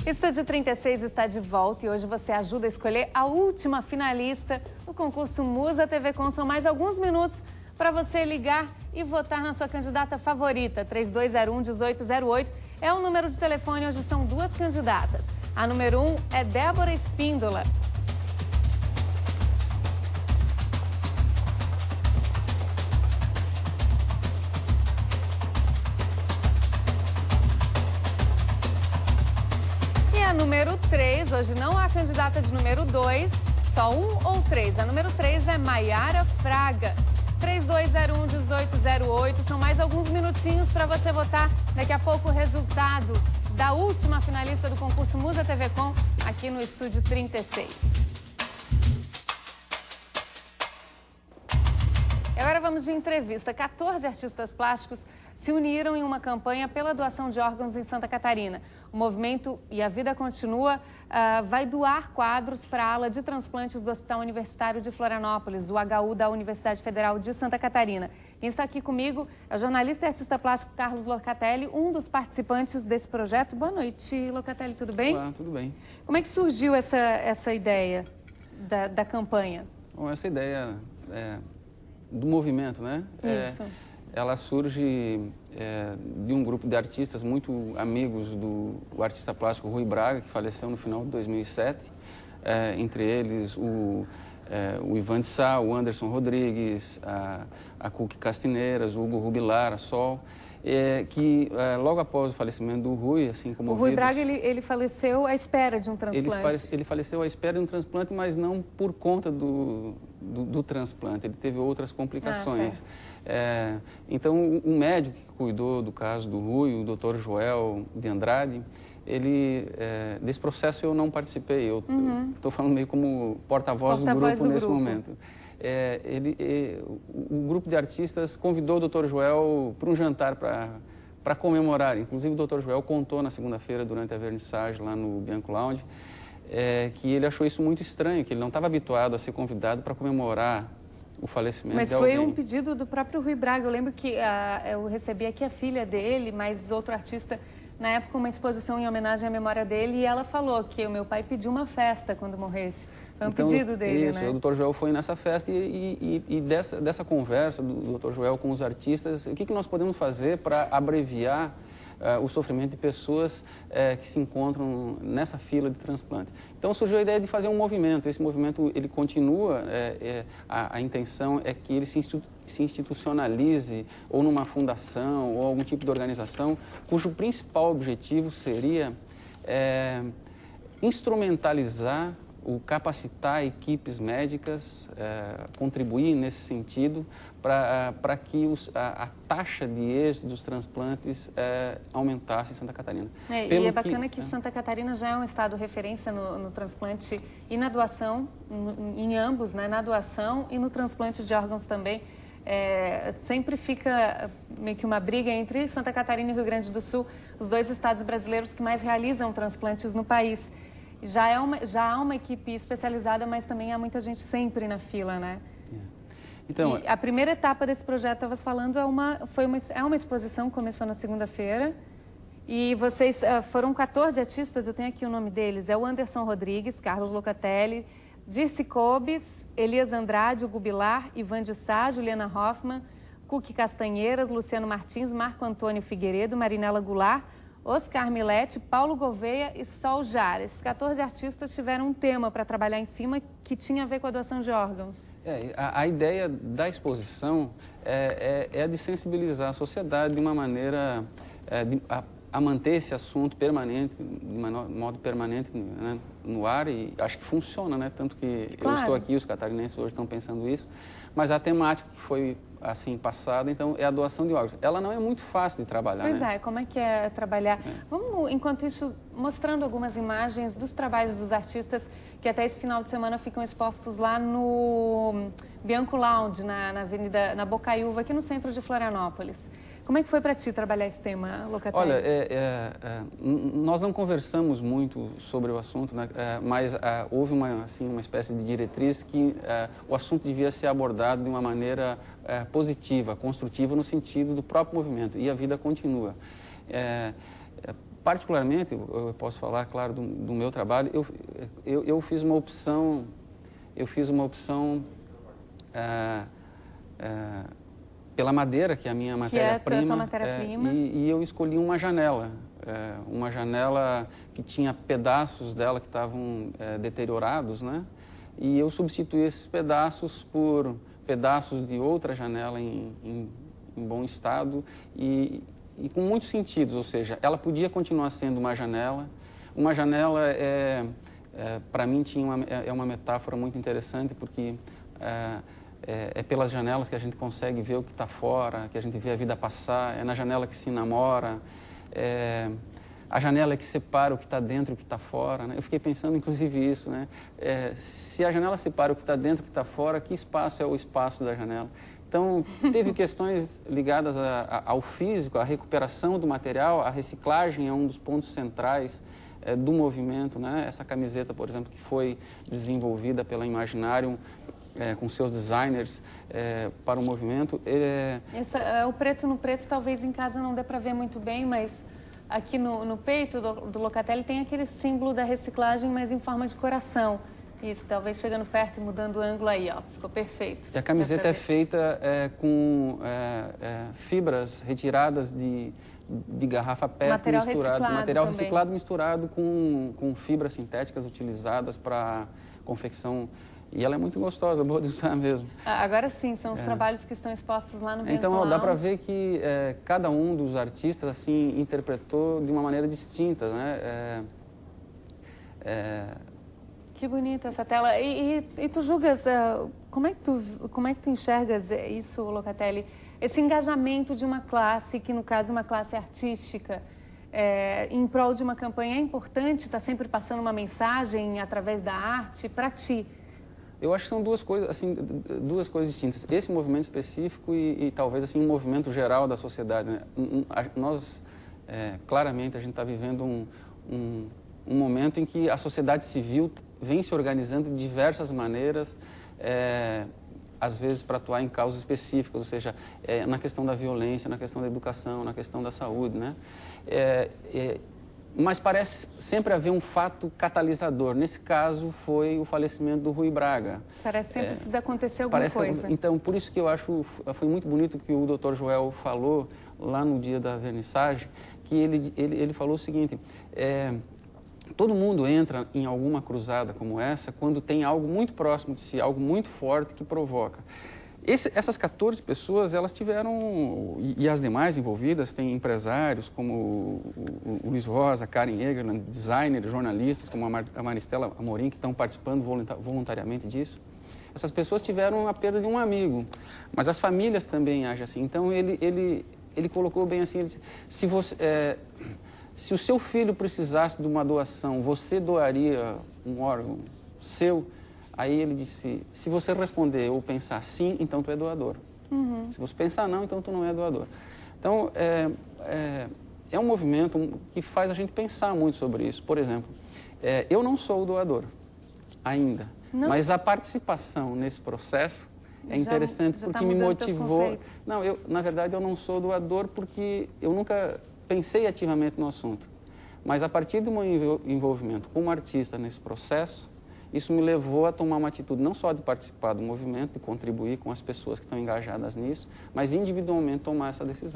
Estúdio 36 está de volta e hoje você ajuda a escolher a última finalista do concurso Musa TV Com. São mais alguns minutos para você ligar e votar na sua candidata favorita. 3201-1808 é o número de telefone. Hoje são duas candidatas. A número 1 é Débora Espíndola. Número 3, hoje não há candidata de número 2, só 1 ou 3. A número 3 é Maiara Fraga. 3201-1808, são mais alguns minutinhos para você votar. Daqui a pouco o resultado da última finalista do concurso Musa TV Com, aqui no Estúdio 36. E agora vamos de entrevista. 14 artistas plásticos se uniram em uma campanha pela doação de órgãos em Santa Catarina. O movimento E a Vida Continua vai doar quadros para a ala de transplantes do Hospital Universitário de Florianópolis, o HU da Universidade Federal de Santa Catarina. Quem está aqui comigo é o jornalista e artista plástico Carlos Locatelli, um dos participantes desse projeto. Boa noite, Locatelli, tudo bem? Olá, tudo bem. Como é que surgiu essa ideia da campanha? Bom, essa ideia do movimento, né? Isso. Ela surge de um grupo de artistas muito amigos do artista plástico Rui Braga, que faleceu no final de 2007. Entre eles o Ivan de Sá, o Anderson Rodrigues, a Cuque Castineiras, o Hugo Rubilar, a Sol. Que logo após o falecimento do Rui, assim como o Rui Braga, ele faleceu à espera de um transplante. Ele faleceu à espera de um transplante, mas não por conta do transplante. Ele teve outras complicações. Então, o médico que cuidou do caso do Rui, o Dr. Joel de Andrade, desse processo eu não participei. Eu estou falando meio como porta-voz do grupo nesse momento. O grupo de artistas convidou o Dr. Joel para um jantar para comemorar. Inclusive, o Dr. Joel contou na segunda-feira, durante a vernissagem lá no Bianco Lounge, que ele achou isso muito estranho, que ele não estava habituado a ser convidado para comemorar o falecimento de alguém. Mas foi um pedido do próprio Rui Braga. Eu lembro que eu recebi aqui a filha dele, mas outro artista, na época, uma exposição em homenagem à memória dele, e ela falou que o meu pai pediu uma festa quando morresse. Foi um pedido dele, isso, né? O Dr. Joel foi nessa festa e dessa conversa do Dr. Joel com os artistas, o que nós podemos fazer para abreviar o sofrimento de pessoas que se encontram nessa fila de transplante. Então surgiu a ideia de fazer um movimento. Esse movimento, ele continua, a intenção é que ele se institucionalize ou numa fundação ou algum tipo de organização cujo principal objetivo seria instrumentalizar capacitar equipes médicas, contribuir nesse sentido para que a taxa de êxito dos transplantes aumentasse em Santa Catarina. E é bacana que Santa Catarina já é um estado referência no transplante e na doação, em ambos, né? Na doação e no transplante de órgãos também. Sempre fica meio que uma briga entre Santa Catarina e Rio Grande do Sul, os dois estados brasileiros que mais realizam transplantes no país. Já há uma equipe especializada, mas também há muita gente sempre na fila, né? Então, a primeira etapa desse projeto, estavas falando, é uma exposição que começou na segunda-feira. E vocês foram 14 artistas, eu tenho aqui o nome deles. É o Anderson Rodrigues, Carlos Locatelli, Dirce Cobes, Elias Andrade, Hugo Bilar, Ivan de Sá, Juliana Hoffmann, Cuque Castanheiras, Luciano Martins, Marco Antônio Figueiredo, Marinela Goulart, Oscar Milete, Paulo Gouveia e Sol Jara. Esses 14 artistas tiveram um tema para trabalhar em cima que tinha a ver com a doação de órgãos. A ideia da exposição é de sensibilizar a sociedade de uma maneira a manter esse assunto permanente, de modo permanente, né, no ar, e acho que funciona, né? Tanto que eu estou aqui, os catarinenses hoje estão pensando isso, mas a temática que foi assim passada, então, é a doação de órgãos. Ela não é muito fácil de trabalhar, Pois né? Como é que é trabalhar? Vamos, enquanto isso, mostrando algumas imagens dos trabalhos dos artistas que até esse final de semana ficam expostos lá no Bianco Lounge, na Bocaiúva, aqui no centro de Florianópolis. Como é que foi para ti trabalhar esse tema, Locatelli? Olha, nós não conversamos muito sobre o assunto, né? Mas houve uma espécie de diretriz que o assunto devia ser abordado de uma maneira positiva, construtiva, no sentido do próprio movimento. E a vida continua. particularmente, eu posso falar, claro, do meu trabalho, eu fiz uma opção, pela madeira, que é a minha matéria-prima. Que é a tua matéria-prima. E eu escolhi uma janela que tinha pedaços dela que estavam deteriorados, né? E eu substituí esses pedaços por pedaços de outra janela em bom estado e com muitos sentidos, ou seja, ela podia continuar sendo uma janela. Uma janela, para mim, é uma metáfora muito interessante, porque é pelas janelas que a gente consegue ver o que está fora, que a gente vê a vida passar, é na janela que se namora, a janela é que separa o que está dentro e o que está fora, né? Eu fiquei pensando, inclusive, isso, né? Se a janela separa o que está dentro e o que está fora, que espaço é o espaço da janela? Então, teve questões ligadas ao físico, à recuperação do material, a reciclagem é um dos pontos centrais do movimento, né? Essa camiseta, por exemplo, que foi desenvolvida pela Imaginarium, com seus designers para o movimento. O preto no preto, talvez em casa não dê para ver muito bem, mas aqui no peito do Locatelli tem aquele símbolo da reciclagem, mas em forma de coração. Isso, talvez chegando perto e mudando o ângulo aí, ó, ficou perfeito. E a camiseta é feita com fibras retiradas de garrafa PET, material reciclado misturado com fibras sintéticas utilizadas para confecção. E ela é muito gostosa, boa de usar mesmo. Agora sim, são os trabalhos que estão expostos lá no Bianco Então, Lounge. dá para ver que cada um dos artistas assim interpretou de uma maneira distinta, né? Que bonita essa tela. E tu julgas, como é que tu enxergas isso, Locatelli? Esse engajamento de uma classe, que no caso é uma classe artística, em prol de uma campanha, é importante estar sempre passando uma mensagem através da arte para ti? Eu acho que são duas coisas distintas. Esse movimento específico e talvez assim um movimento geral da sociedade, né? Nós, claramente, a gente está vivendo um momento em que a sociedade civil vem se organizando de diversas maneiras, às vezes para atuar em causas específicas, ou seja, na questão da violência, na questão da educação, na questão da saúde, né? Mas parece sempre haver um fato catalisador. Nesse caso, foi o falecimento do Rui Braga. Parece que sempre precisa acontecer alguma coisa. Então, por isso que eu acho, foi muito bonito que o Dr. Joel falou lá no dia da vernissagem, que ele falou o seguinte: todo mundo entra em alguma cruzada como essa quando tem algo muito próximo de si, algo muito forte que provoca. Essas 14 pessoas, elas tiveram, e as demais envolvidas, tem empresários como o Luiz Rosa, Karen Egerland, designers, jornalistas como a Maristela Amorim, que estão participando voluntariamente disso. Essas pessoas tiveram a perda de um amigo, mas as famílias também agem assim. Então, ele colocou bem assim, ele disse, se o seu filho precisasse de uma doação, você doaria um órgão seu? Aí ele disse, se você responder ou pensar sim, então tu é doador. Uhum. Se você pensar não, então tu não é doador. Então, é um movimento que faz a gente pensar muito sobre isso. Por exemplo, eu não sou o doador ainda, mas a participação nesse processo é interessante porque me motivou. Não, na verdade, eu não sou doador porque eu nunca pensei ativamente no assunto. Mas a partir do meu envolvimento como artista nesse processo, isso me levou a tomar uma atitude não só de participar do movimento, de contribuir com as pessoas que estão engajadas nisso, mas individualmente tomar essa decisão.